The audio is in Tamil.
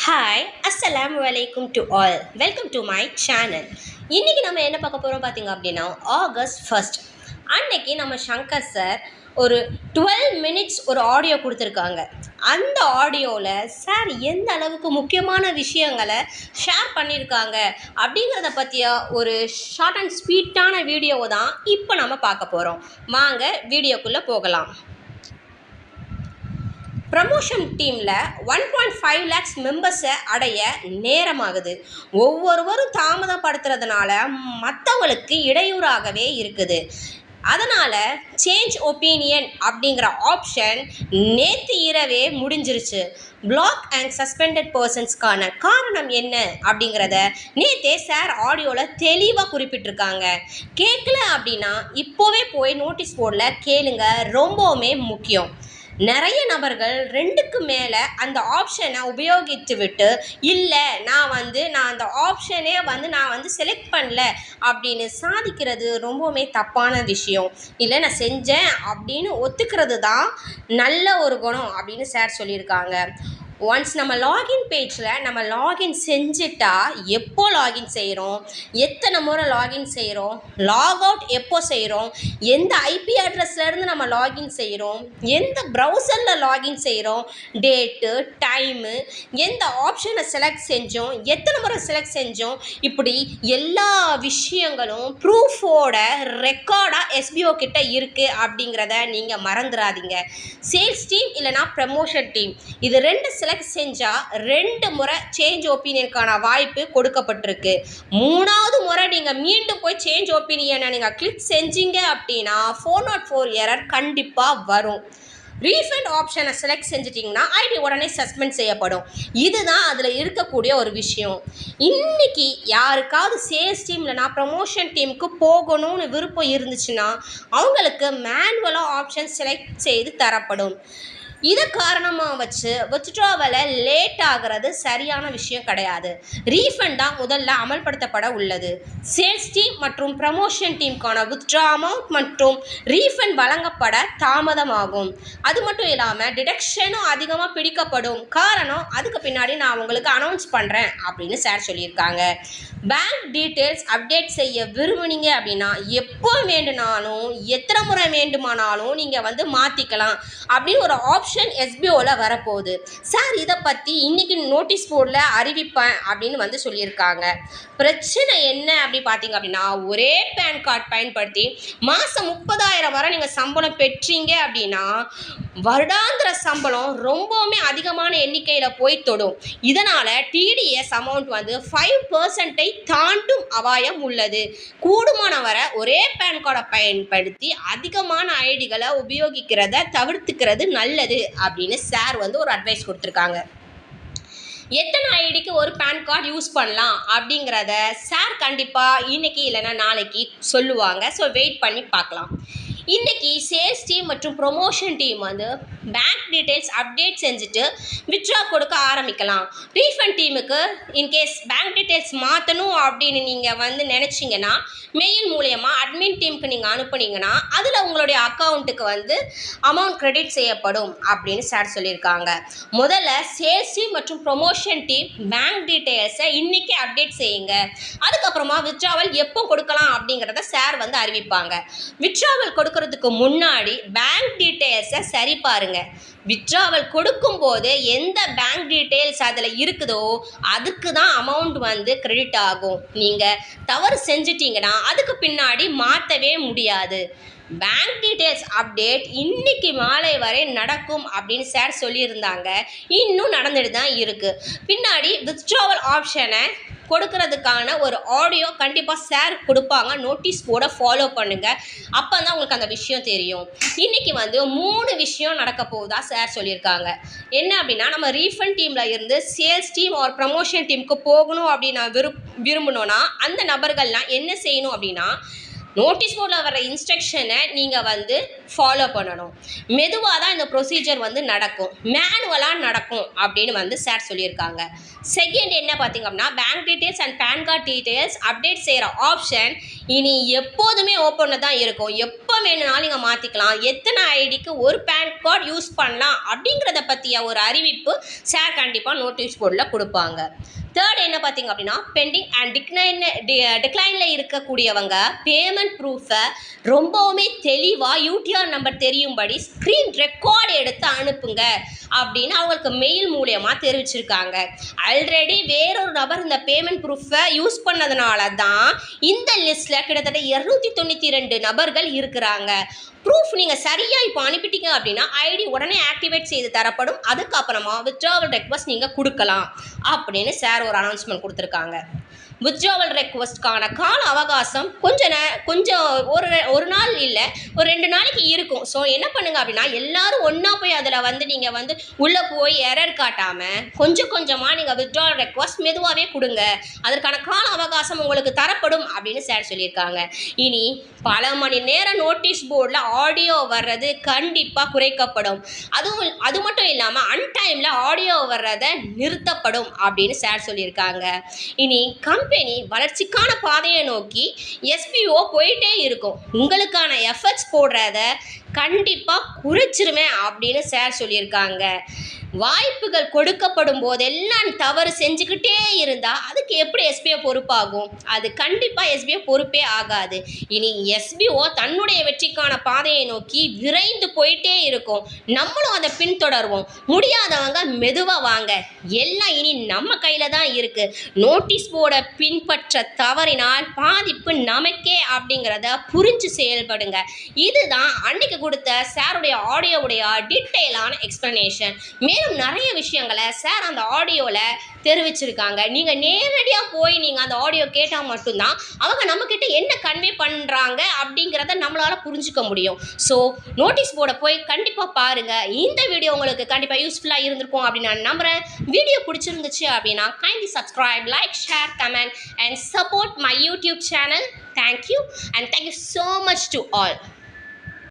ஹாய் அஸ்ஸலாமு அலைக்கும் to all welcome to my channel. இன்றைக்கி நம்ம என்ன பார்க்க போகிறோம் பார்த்திங்க அப்படின்னா ஆகஸ்ட் 1 அன்னைக்கு நம்ம சங்கர் சார் ஒரு 12 மினிட்ஸ் ஒரு ஆடியோ கொடுத்துருக்காங்க. அந்த ஆடியோவில் சார் எந்த அளவுக்கு முக்கியமான விஷயங்களை ஷேர் பண்ணியிருக்காங்க அப்படிங்கிறத பற்றிய ஒரு ஷார்ட் அண்ட் ஸ்வீட்டான வீடியோவை தான் இப்போ நம்ம பார்க்க போகிறோம். வாங்க வீடியோக்குள்ளே போகலாம். ப்ரமோஷன் டீமில் 1.5 lakhs மெம்பர்ஸை அடைய நேரமாகுது. ஒவ்வொருவரும் தாமதப்படுத்துறதுனால மற்றவங்களுக்கு இடையூறாகவே இருக்குது. அதனால் சேஞ்ச் ஒப்பீனியன் அப்படிங்கிற ஆப்ஷன் நேற்று இரவே முடிஞ்சிருச்சு. பிளாக் அண்ட் சஸ்பெண்டட் பர்சன்ஸ்க்கான காரணம் என்ன அப்படிங்கிறத நேற்றே சார் ஆடியோவில் தெளிவாக குறிப்பிட்டிருக்காங்க. கேட்கல அப்படின்னா இப்போவே போய் நோட்டீஸ் போர்டில் கேளுங்க, ரொம்பவுமே முக்கியம். நிறைய நபர்கள் 2க்கு மேலே அந்த ஆப்ஷனை உபயோகித்து விட்டு இல்லை நான் அந்த ஆப்ஷனே நான் செலக்ட் பண்ணல அப்படின்னு சாதிக்கிறது ரொம்பவுமே தப்பான விஷயம். இல்லை நான் செஞ்சேன் அப்படின்னு ஒத்துக்கிறது தான் நல்ல ஒரு குணம் அப்படின்னு சார் சொல்லியிருக்காங்க. ஒன்ஸ் நம்ம லாகின் பேஜில் நம்ம லாகின் செஞ்சுட்டா எப்போ லாகின் செய்கிறோம், எத்தனை முறை லாகின் செய்கிறோம், லாக் அவுட் எப்போ செய்கிறோம், எந்த ஐபி அட்ரஸ்லேருந்து நம்ம லாகின் செய்கிறோம், எந்த ப்ரௌசரில் லாகின் செய்கிறோம், டேட்டு டைமு, எந்த ஆப்ஷனை செலக்ட் செஞ்சோம், எத்தனை முறை செலக்ட் செஞ்சோம், இப்படி எல்லா விஷயங்களும் ப்ரூஃபோட ரெக்கார்டாக எஸ்பிஓ கிட்ட இருக்குது அப்படிங்கிறத நீங்கள் மறந்துடாதீங்க. சேல்ஸ் டீம் இல்லைனா ப்ரமோஷன் டீம் இது 2 செலக்ட் செஞ்சால் 2 முறை சேஞ்ச் ஒப்பீனியனுக்கான வாய்ப்பு கொடுக்கப்பட்டிருக்கு. 3வது முறை நீங்கள் மீண்டும் போய் சேஞ்ச் ஒப்பீனியனை நீங்கள் கிளிக் செஞ்சீங்க அப்படின்னா 404 எரர் கண்டிப்பாக வரும். ரீஃபண்ட் ஆப்ஷனை செலக்ட் செஞ்சிட்டிங்கன்னா ஐடி உடனே சஸ்பெண்ட் செய்யப்படும். இதுதான் அதில் இருக்கக்கூடிய ஒரு விஷயம். இன்றைக்கி யாருக்காவது சேல்ஸ் டீம் இல்லைனா ப்ரமோஷன் டீமுக்கு போகணும்னு விருப்பம் இருந்துச்சுன்னா அவங்களுக்கு மேனுவலாக ஆப்ஷன் செலக்ட் செய்து தரப்படும். இதை காரணமாக வச்சு வித்ட்ராவலை லேட் ஆகிறது சரியான விஷயம் கிடையாது. ரீஃபண்ட் தான் முதல்ல அமல்படுத்தப்பட உள்ளது. சேல்ஸ் டீம் மற்றும் ப்ரமோஷன் டீமுக்கான வித்ட்ரா அமௌண்ட் மற்றும் ரீஃபண்ட் வழங்கப்பட தாமதமாகும். அது மட்டும் இல்லாமல் டிடக்ஷனும் அதிகமாக பிடிக்கப்படும். காரணம் அதுக்கு பின்னாடி நான் உங்களுக்கு அனௌன்ஸ் பண்ணுறேன் அப்படின்னு சார் சொல்லியிருக்காங்க. பேங்க் டீட்டெயில்ஸ் அப்டேட் செய்ய விரும்புனீங்க அப்படின்னா எப்போ வேண்டுமானாலும் எத்தனை முறை வேண்டுமானாலும் நீங்கள் மாற்றிக்கலாம் அப்படின்னு ஒரு ஆப்ஷன் எஸ்பிஓவில் வரப்போகுது. சார் இதை பற்றி இன்றைக்கி நோட்டீஸ் போர்டில் அறிவிப்பேன் அப்படின்னு சொல்லியிருக்காங்க. பிரச்சனை என்ன அப்படி பார்த்தீங்க அப்படின்னா ஒரே பேன் கார்டு பயன்படுத்தி மாதம் 30,000 வரை நீங்கள் சம்பளம் பெற்றீங்க அப்படின்னா வருடாந்திர சம்பளம் ரொம்பவுமே அதிகமான எண்ணிக்கையில் போய் தொடும். இதனால் டிடிஎஸ் அமௌண்ட் 5% தாண்டும் அபாயம் உள்ளது. கூடுமான வரை ஒரே பேன் கார்டை பயன்படுத்தி அதிகமான ஐடிகளை உபயோகிக்கிறத தவிர்த்துக்கிறது நல்லது அப்படின்னு சார் ஒரு அட்வைஸ் கொடுத்துருக்காங்க. எத்தனை ஐடிக்கு ஒரு பேன் கார்டு யூஸ் பண்ணலாம் அப்படிங்கிறத சார் கண்டிப்பாக இன்றைக்கி இல்லைன்னா நாளைக்கு சொல்லுவாங்க. ஸோ வெயிட் பண்ணி பார்க்கலாம். இன்றைக்கி சேல்ஸ் டீம் மற்றும் promotion team bank details update செஞ்சுட்டு வித்ட்ரா கொடுக்க ஆரம்பிக்கலாம். ரீஃபண்ட் டீமுக்கு இன்கேஸ் பேங்க் டீட்டெயில்ஸ் மாற்றணும் அப்படின்னு நீங்கள் நினச்சிங்கன்னா மெயில் மூலயமா அட்மின் டீமுக்கு நீங்கள் அனுப்புனீங்கன்னா அதில் உங்களுடைய அக்கௌண்ட்டுக்கு அமௌண்ட் கிரெடிட் செய்யப்படும் அப்படின்னு சார் சொல்லியிருக்காங்க. முதல்ல சேல்ஸ் டீம் மற்றும் ப்ரொமோஷன் டீம் பேங்க் டீட்டெயில்ஸை இன்றைக்கி அப்டேட் செய்யுங்க. அதுக்கப்புறமா வித்ட்ராவல் எப்போ கொடுக்கலாம் அப்படிங்கிறத சார் அறிவிப்பாங்க. வித்ட்ராவல் கொடுக்கறதுக்கு முன்னாடி பேங்க் டீட்டெயில்ஸை சரி பாருங்க. வித்ட்ராவல் கொடுக்கும்போது எந்த பேங்க் டீட்டெயில்ஸ் அதில் இருக்குதோ அதுக்கு தான் அமௌண்ட் கிரெடிட் ஆகும். நீங்கள் தவறு செஞ்சிட்டிங்கன்னா அதுக்கு பின்னாடி மாற்றவே முடியாது. பேங்க் டீட்டெயில்ஸ் அப்டேட் இன்னைக்கு மாலை வரை நடக்கும் அப்படின்னு சார் சொல்லியிருந்தாங்க. இன்னும் நடந்துட்டு தான் இருக்குது. பின்னாடி வித்ட்ராவல் ஆப்ஷனை கொடுக்கறதுக்கான ஒரு ஆடியோ கண்டிப்பாக சார் கொடுப்பாங்க. நோட்டீஸ் போர்டை ஃபாலோ பண்ணுங்கள். அப்போ தான் உங்களுக்கு அந்த விஷயம் தெரியும். இன்றைக்கி 3 விஷயம் நடக்க போகுதா சார் சொல்லியிருக்காங்க. என்ன அப்படின்னா நம்ம ரீஃபண்ட் டீமில் இருந்து சேல்ஸ் டீம் ஒரு ப்ரமோஷன் டீமுக்கு போகணும் அப்படின்னு நான் விரும்பணுன்னா அந்த நபர்கள்லாம் என்ன செய்யணும் அப்படின்னா நோட்டீஸ் போர்டில் வர இன்ஸ்ட்ரக்ஷனை நீங்கள் வந்து ஃபாலோ பண்ணணும். மெதுவாக தான் இந்த ப்ரொசீஜர் வந்து நடக்கும், மேனுவலாக நடக்கும் அப்படின்னு வந்து சார் சொல்லியிருக்காங்க. செகண்ட் என்ன பார்த்திங்க அப்படின்னா, bank details and PAN card details update செய்கிற ஆப்ஷன் இனி எப்போதுமே ஓப்பனில் தான் இருக்கும். எப்போ வேணுனாலும் நீங்கள் மாற்றிக்கலாம். எத்தனை ஐடிக்கு ஒரு பேன் கார்டு யூஸ் பண்ணலாம் அப்படிங்கிறத பற்றிய ஒரு அறிவிப்பு சார் கண்டிப்பாக நோட்டீஸ் போர்டில் கொடுப்பாங்க. தேர்ட் என்ன பார்த்திங்க அப்படின்னா, பெண்டிங் அண்ட் டிக்ளைனில் இருக்கக்கூடியவங்க பேமெண்ட் ப்ரூஃபை ரொம்பவுமே தெளிவாக யூடிஆர் நம்பர் தெரியும்படி ஸ்க்ரீன் ரெக்கார்டு எடுத்து அனுப்புங்க அப்படின்னு அவங்களுக்கு மெயில் மூலியமாக தெரிவிச்சிருக்காங்க. ஆல்ரெடி வேறொரு நபர் இந்த பேமெண்ட் ப்ரூஃபை யூஸ் பண்ணதுனால தான் இந்த லிஸ்ட்டில் கிட்டத்தட்ட 292 நபர்கள் இருக்கிறாங்க. ப்ரூஃப் நீங்கள் சரியாக இப்போ அனுப்பிட்டீங்க அப்படின்னா ஐடி உடனே ஆக்டிவேட் செய்து தரப்படும். அதுக்கப்புறமா வித்ட்ராவல் ரெக்வஸ்ட் நீங்கள் கொடுக்கலாம் அப்படின்னு சார் ஒரு அனௌன்ஸ்மெண்ட் கொடுத்துருக்காங்க. வித்ட்ராவல் ரெக்வஸ்ட்கான கால அவகாசம் கொஞ்சம் ஒரு நாள் இல்லை, ஒரு 2 நாளைக்கு இருக்கும். ஸோ என்ன பண்ணுங்க அப்படின்னா, எல்லாரும் ஒன்றா போய் அதில் வந்து நீங்கள் வந்து உள்ளே போய் எரர் காட்டாமல் கொஞ்சம் கொஞ்சமாக நீங்கள் வித்ட்ராவல் ரெக்வஸ்ட் மெதுவாகவே கொடுங்க. அதற்கான கால அவகாசம் உங்களுக்கு தரப்படும் அப்படின்னு சார் சொல்லியிருக்காங்க. இனி பல மணி நேரம் நோட்டீஸ் போர்டில் ஆடியோ வர்றது கண்டிப்பாக குறைக்கப்படும். அது மட்டும் இல்லாமல் அன்டைமில் ஆடியோ வர்றதை நிறுத்தப்படும் அப்படின்னு சார் சொல்லியிருக்காங்க. இனி கம்பெனி வளர்ச்சிக்கான பாதையை நோக்கி எஸ்பிஓ போயிட்டே இருக்கும். உங்களுக்கான எஃபர்ட்ஸ் போடுறத கண்டிப்பாக குறைச்சிருவேன் அப்படின்னு சார் சொல்லியிருக்காங்க. வாய்ப்புகள் கொடுக்கப்படும் போதெல்லாம் தவறு செஞ்சுக்கிட்டே இருந்தால் அதுக்கு எப்படி எஸ்பிஓ பொறுப்பாகும்? அது கண்டிப்பாக எஸ்பிஓ பொறுப்பே ஆகாது. இனி எஸ்பிஓ தன்னுடைய வெற்றிக்கான பாதையை நோக்கி விரைந்து போயிட்டே இருக்கும். நம்மளும் அதை பின்தொடர்வோம். முடியாதவங்க மெதுவாக வாங்க, எல்லாம் இனி நம்ம கையில் தான் இருக்குது. நோட்டீஸ் போர்டை பின்பற்ற தவறினால் பாதிப்பு நமக்கே அப்படிங்கிறத புரிஞ்சு செயல்படுங்க. இதுதான் அன்னைக்கு கொடுத்த சாருடைய ஆடியோவுடைய டீட்டெயிலான எக்ஸ்ப்ளனேஷன். மேலும் நிறைய விஷயங்களை சார் அந்த ஆடியோவில் தெரிவிச்சிருக்காங்க. நீங்கள் நேரடியாக போய் நீங்கள் அந்த ஆடியோ கேட்டால் மட்டும்தான் அவங்க நம்மக்கிட்ட என்ன கன்வே பண்ணுறாங்க அப்படிங்கிறத நம்மளால் புரிஞ்சுக்க முடியும். ஸோ நோட்டீஸ் போர்டை போய் கண்டிப்பாக பாருங்கள். இந்த வீடியோ உங்களுக்கு கண்டிப்பாக யூஸ்ஃபுல்லாக இருந்திருக்கும் அப்படின்னு நான் நம்புகிறேன். வீடியோ பிடிச்சிருந்துச்சு அப்படின்னா kindly subscribe, like, share, comment and support my YouTube channel. Thank you and thank you so much to all.